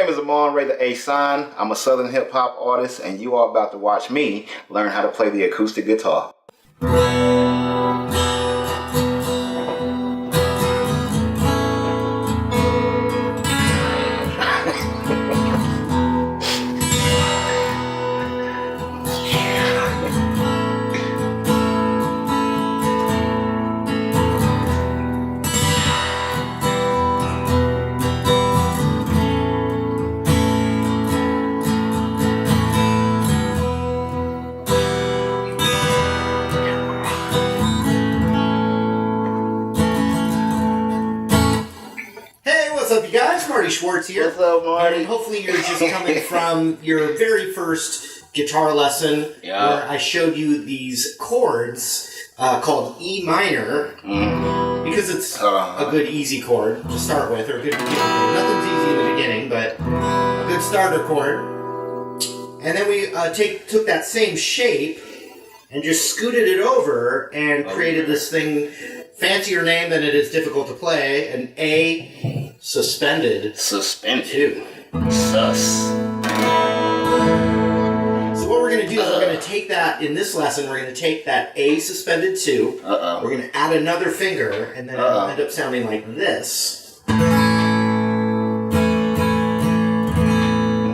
name is Amon, the A Sign. I'm a Southern hip hop artist, and you are about to watch me learn how to play the acoustic guitar. What's up, you guys? Marty Schwartz here. What's up, Marty? And hopefully you're just coming from your very first guitar lesson where I showed you these chords called E minor because it's a good easy chord to start with, or a good beginning chord. Nothing's easy in the beginning, but a good starter chord. And then we took that same shape and just scooted it over and created this thing, fancier name than it is difficult to play, an A suspended. Suspended. Sus. So what we're going to do is we're going to take that, in this lesson, we're going to take that A suspended 2, we're going to add another finger, and then it'll end up sounding like this.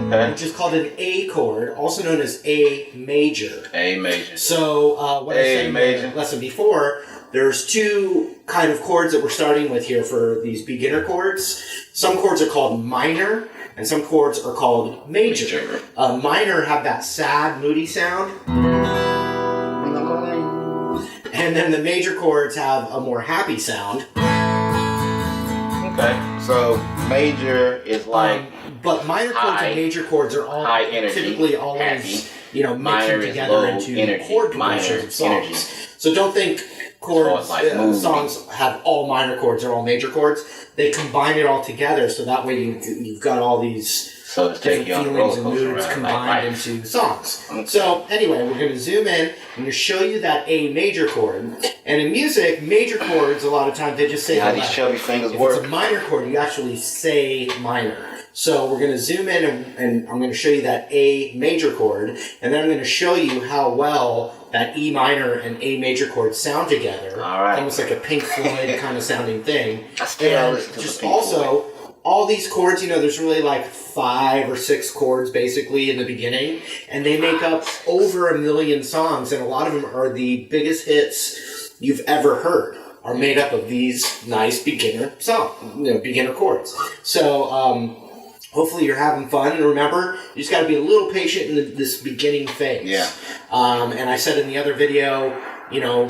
Okay. Which is called an A chord, also known as A major. A major. So what I said in the lesson before, there's two kind of chords that we're starting with here for these beginner chords. Some chords are called minor, and some chords are called major. Minor have that sad, moody sound. And then the major chords have a more happy sound. Okay, so major is like... but minor chords and major chords are all typically always, mixing together into chord progressions of songs. So don't think chords, songs have all minor chords or all major chords. They combine it all together, so that way you've got all these different feelings and moods combined into songs. So anyway, we're going to zoom in. I'm going to show you that A major chord. And in music, major chords, a lot of times they just say how these chubby fingers if work. It's a minor chord, you actually say minor. So we're going to zoom in and I'm going to show you that A major chord, and then I'm going to show you how well that E minor and A major chord sound together. All right. Almost like a Pink Floyd kind of sounding thing. And just also, all these chords, there's really like 5 or 6 chords basically in the beginning, and they make up over 1 million songs, and a lot of them are the biggest hits you've ever heard. Are made up of these nice beginner beginner chords. So, hopefully you're having fun, and remember, you just got to be a little patient in this beginning phase. Yeah. And I said in the other video, don't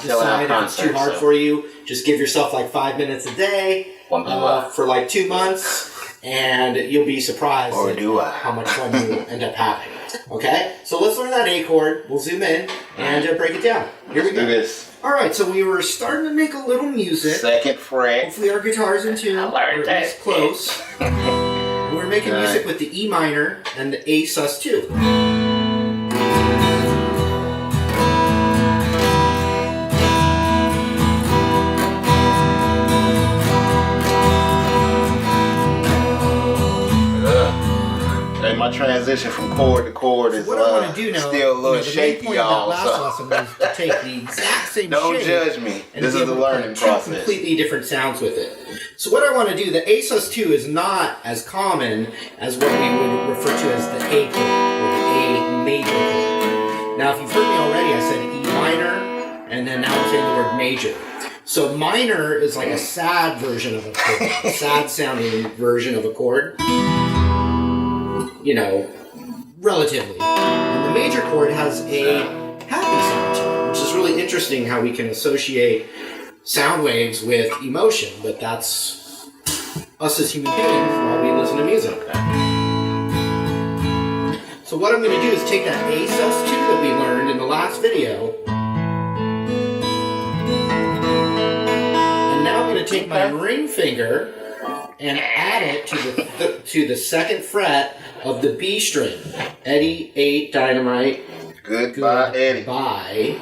decide if it's too hard for you. Just give yourself like 5 minutes a day for like 2 months, and you'll be surprised how much fun you end up having. Okay? So let's learn that A chord. We'll zoom in and break it down. Here we go. Do this. All right, so we were starting to make a little music. Second fret. Hopefully our guitar's in tune, or at least close. We're making music with the E minor and the A sus2. My transition from chord to chord is what I want to do now, still a little shaky, y'all. The main point of that last lesson was to take the exact same Don't shape. judge me. This is the learning process. Completely different sounds with it. So what I want to do, the A sus2 is not as common as what we would refer to as the A chord, or the A major chord. Now, if you've heard me already, I said E minor, and then now I'm saying the word major. So minor is like a sad version of a chord, a sad sounding version of a chord. Relatively. And the major chord has a happy sound to it, which is really interesting how we can associate sound waves with emotion, but that's us as human beings while we listen to music. So what I'm going to do is take that A sus2 that we learned in the last video, and now I'm going to take my ring finger and add it to the second fret of the B string. Eddie 8 dynamite. Goodbye, Eddie. Bye.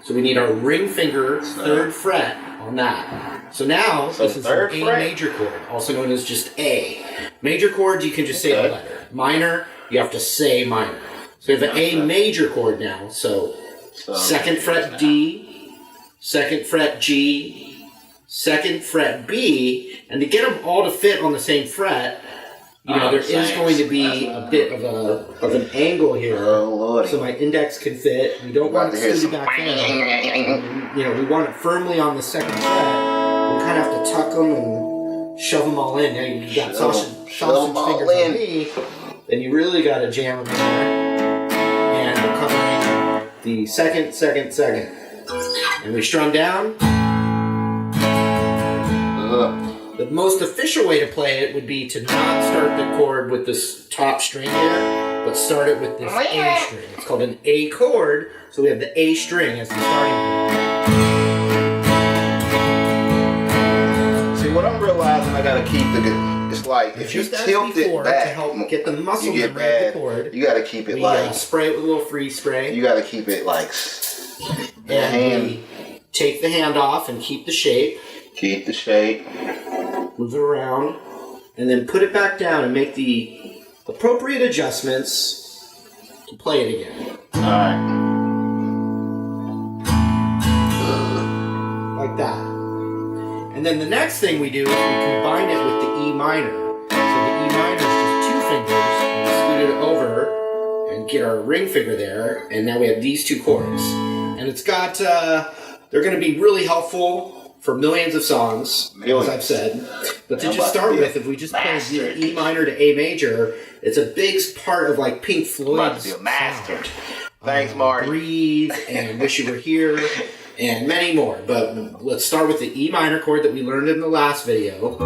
So we need our ring finger, 3rd fret on that. So now, this is an A major chord, also known as just A. Major chords, you can just say the letter. Minor, you have to say minor. So we have an A major chord now. So 2nd fret D, 2nd fret G, 2nd fret B, and to get them all to fit on the same fret, there is going to be a bit of an angle here. Oh, Lordy. So my index can fit. We don't want it scooted back in. We want it firmly on the 2nd fret. We kind of have to tuck them and shove them all in. Now you got sausage fingers on me, then you really got to jam them in there. And we're covering the 2nd, 2nd, 2nd. And we strum down. The most official way to play it would be to not start the chord with this top string here, but start it with this A string. It's called an A chord, so we have the A string as the starting point. See, what I'm realizing, I gotta keep it's like, if you tilt it back, to help get the muscle you get memory of the chord, you gotta keep it spray it with a little freeze spray. You gotta keep it like the hand. We take the hand off and keep the shape. Keep the shape. Move it around, and then put it back down and make the appropriate adjustments to play it again. Alright. Like that. And then the next thing we do is we combine it with the E minor. So the E minor is just 2 fingers, and we scoot it over and get our ring finger there, and now we have these 2 chords. And it's got, they're going to be really helpful for millions of songs, as I've said. But to just start with, if we just play the E minor to A major, it's a big part of like Pink Floyd's sound. Thanks, Marty. Breathe and Wish You Were Here and many more. But let's start with the E minor chord that we learned in the last video.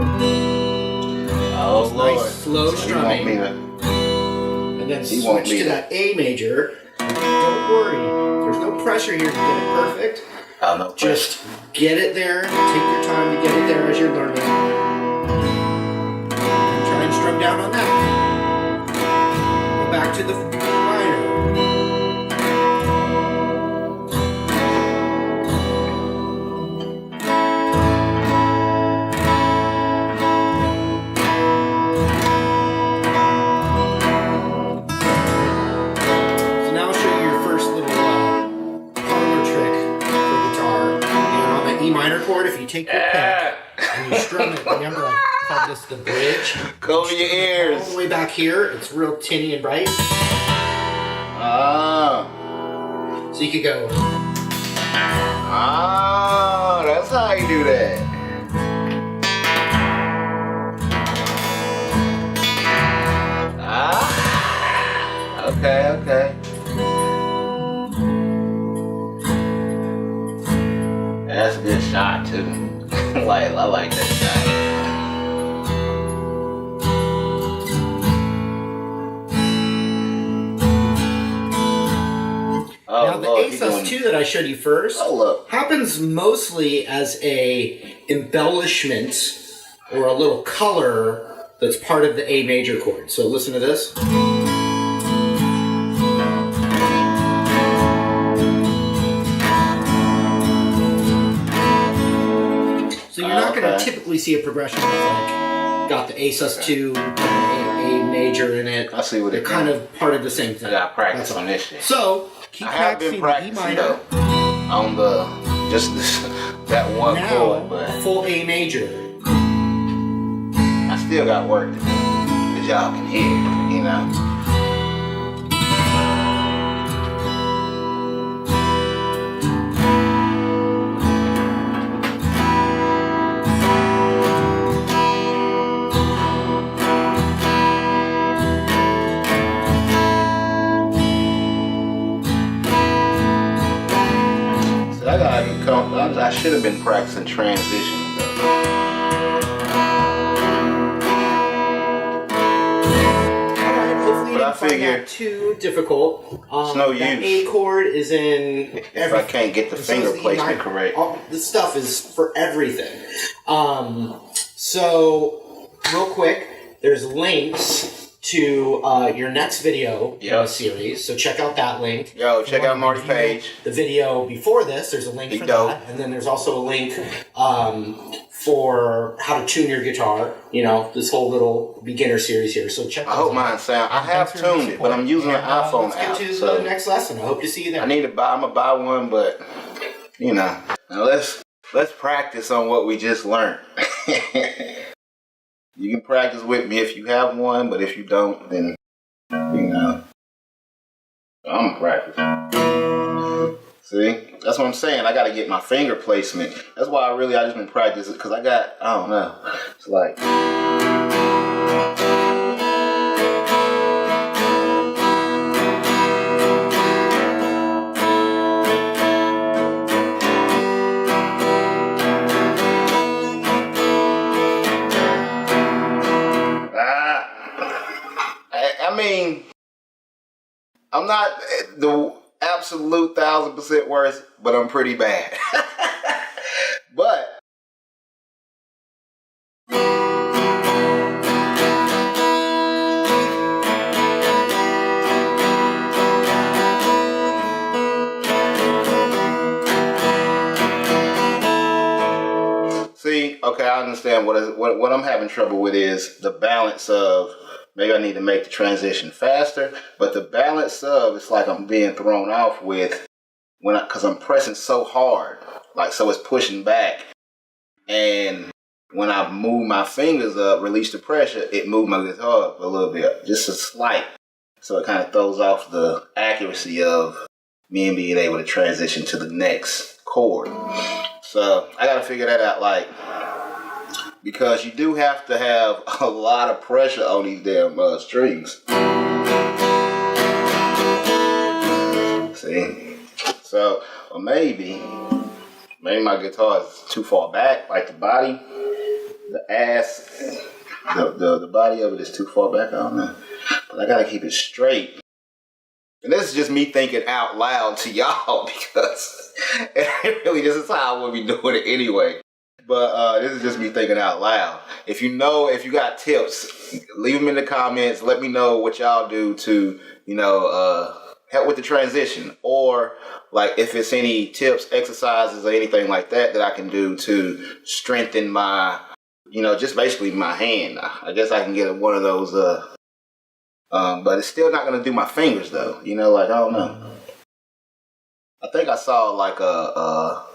Oh, Lord. Nice slow strumming. And then switch to that A major. Don't worry, there's no pressure here to get it perfect. No Just get it there. Take your time to get it there as you're learning. And try and strum down on that. Go back to the minor. So now I'll show you your first little parlor trick for guitar. And on the E minor chord, if you take your pick and you strum it, remember I called this the bridge. Cover your ears. All the way back here, it's real tinny and bright. So you could go. That's how you do that. Okay. That's a good shot too. I like that shot. Now the A sus2 that I showed you first happens mostly as a embellishment or a little color that's part of the A major chord. So listen to this. So you're not going to typically see a progression that's like got the A sus2, A major in it. I see what they're kind of part of the same thing. I got practice on this shit. So keep practicing the E minor on the that one chord, but full A major. I still got work to do, cause y'all can hear, you know. I should have been practicing transitions though. Alright, hopefully you didn't find that too difficult. It's no use. A chord is in if I can't get the finger placement correct. This stuff is for everything. So, real quick, there's links to your next video in the series. So check out that link. Yo, check out Marty's page. The video before this, there's a link for that. And then there's also a link for how to tune your guitar. You know, this whole little beginner series here. So check. I hope mine sound. I have tuned it, but I'm using an iPhone app. Let's get to the next lesson. I hope to see you there. I'm gonna buy one, but you know, now let's practice on what we just learned. You can practice with me if you have one, but if you don't, then you know, I'm gonna practice. See, that's what I'm saying. I gotta get my finger placement. That's why I just been practicing, because I don't know. It's like. I mean, I'm not the absolute 1,000% worst, but I'm pretty bad. But see, okay, I understand what I'm having trouble with is the balance of. Maybe I need to make the transition faster, but the balance of it's like I'm being thrown off with because I'm pressing so hard, like so it's pushing back, and when I move my fingers up, release the pressure, it moved my guitar up a little bit, just a slight, so it kind of throws off the accuracy of me being able to transition to the next chord. So I got to figure that out, like. Because you do have to have a lot of pressure on these damn strings. See? So, or maybe my guitar is too far back, like the body, the ass, the body of it is too far back. I don't know. But I gotta keep it straight. And this is just me thinking out loud to y'all because this is how I would be doing it anyway. But this is just me thinking out loud. If you got tips, leave them in the comments. Let me know what y'all do to, help with the transition. Or, like, if it's any tips, exercises, or anything like that I can do to strengthen my, just basically my hand. I guess I can get one of those, but it's still not going to do my fingers, though. I don't know. I think I saw, like, a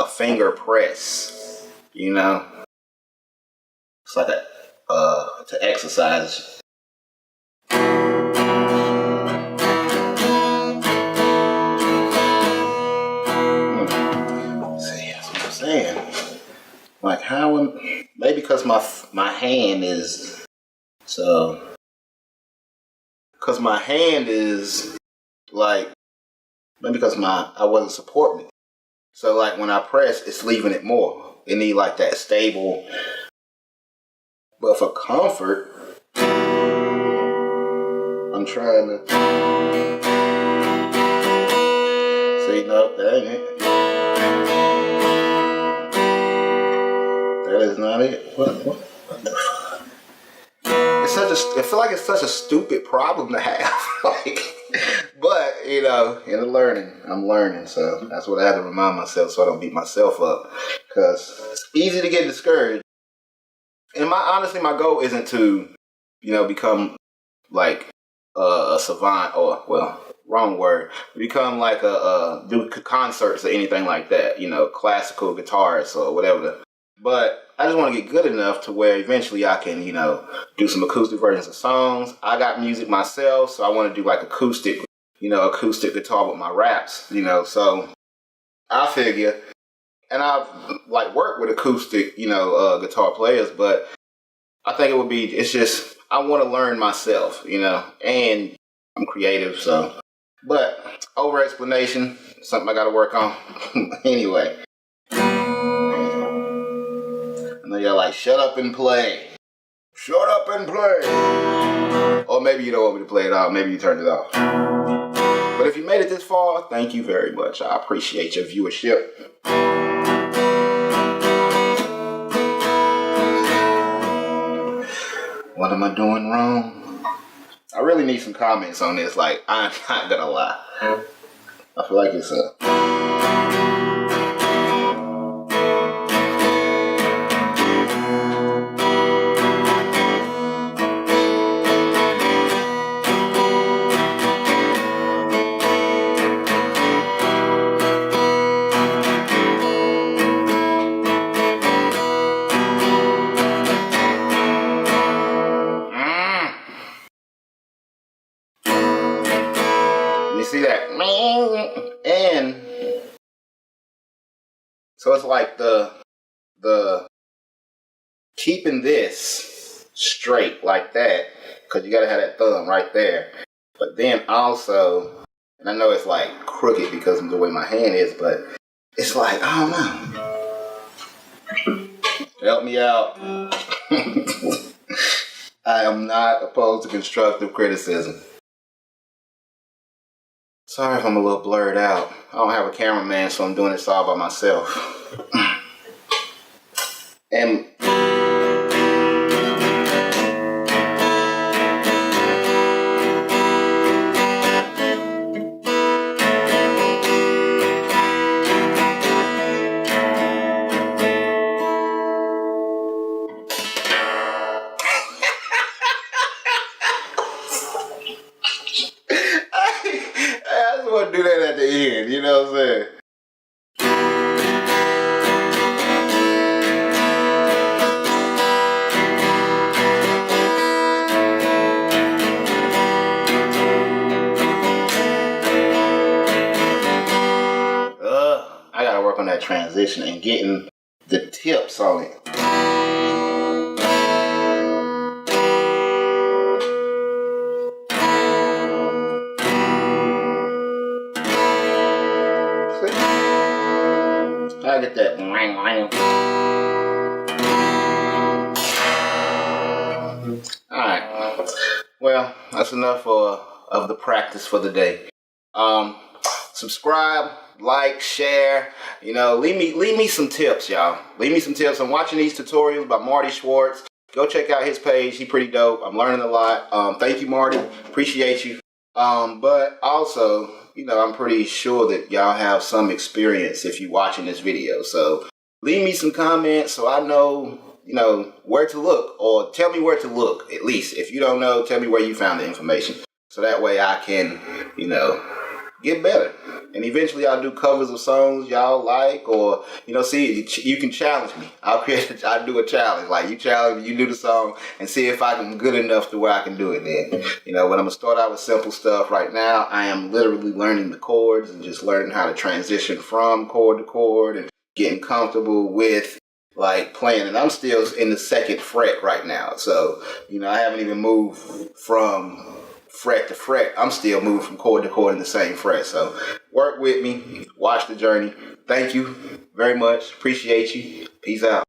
finger press. It's like to exercise. See, that's what I'm saying. Like maybe because my hand is because my hand is like maybe because I wasn't supporting it. So like when I press, it's leaving it more. It need like that stable. But for comfort, I'm trying to see. No, that ain't it. That is not it. What the fuck? I feel like it's such a stupid problem to have. But in the learning, I'm learning, so that's what I have to remind myself, so I don't beat myself up, because it's easy to get discouraged. And honestly, my goal isn't to, become like a savant, or wrong word, become like do concerts or anything like that, classical guitarist or whatever. But I just want to get good enough to where eventually I can, do some acoustic versions of songs. I got music myself, so I want to do like acoustic guitar with my raps, so I figure, and I've like worked with acoustic, guitar players, but I think it's just, I want to learn myself, and I'm creative, so, but over explanation, something I got to work on. Anyway. And then you're like, shut up and play. Shut up and play. Or maybe you don't want me to play it out. Maybe you turned it off. But if you made it this far, thank you very much. I appreciate your viewership. What am I doing wrong? I really need some comments on this. Like, I'm not gonna lie. I feel like it's you see that? And so it's like the keeping this straight like that, because you gotta have that thumb right there. But then also, and I know it's like crooked because of the way my hand is, but it's like, I don't know. Help me out. I am not opposed to constructive criticism. Sorry if I'm a little blurred out. I don't have a cameraman, so I'm doing this all by myself. And I just want to do that at the end, you know what I'm saying? I gotta work on that transition and getting the tips on it. I get that. Alright. Well, that's enough of the practice for the day. Subscribe, like, share. You know, leave me some tips, y'all. Leave me some tips. I'm watching these tutorials by Marty Schwartz. Go check out his page. He's pretty dope. I'm learning a lot. Thank you, Marty. Appreciate you. But also, you know, I'm pretty sure that y'all have some experience if you're watching this video. So leave me some comments so I know, you know, where to look, or tell me where to look, at least. If you don't know, tell me where you found the information. So that way I can, you know, get better. And eventually I'll do covers of songs y'all like, or, you know, see, you can challenge me. I'll do a challenge. Like, you challenge me, you do the song, and see if I'm good enough to where I can do it then. You know, when I'm going to start out with simple stuff right now, I am literally learning the chords and just learning how to transition from chord to chord and getting comfortable with, like, playing. And I'm still in the 2nd fret right now. So, you know, I haven't even moved from fret to fret. I'm still moving from chord to chord in the same fret. So work with me, watch the journey. Thank you very much. Appreciate you. Peace out.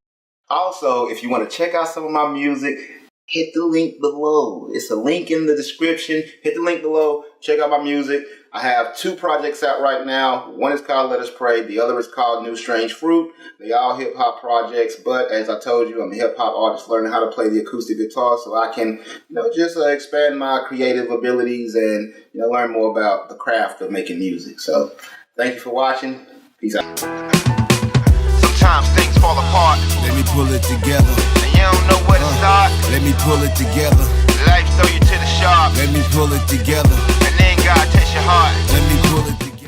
Also, if you want to check out some of my music, hit the link below. It's a link in the description. Hit the link below. Check out my music. I have 2 projects out right now. One is called Let Us Pray. The other is called New Strange Fruit. They all hip-hop projects, but as I told you, I'm a hip-hop artist learning how to play the acoustic guitar so I can, you know, just expand my creative abilities and, you know, learn more about the craft of making music. So thank you for watching. Peace out. Sometimes things fall apart. Let me pull it together. And you don't know where to start. Let me pull it together. Life throw you to the sharp. Let me pull it together. And then God takes your heart. Let me pull it together.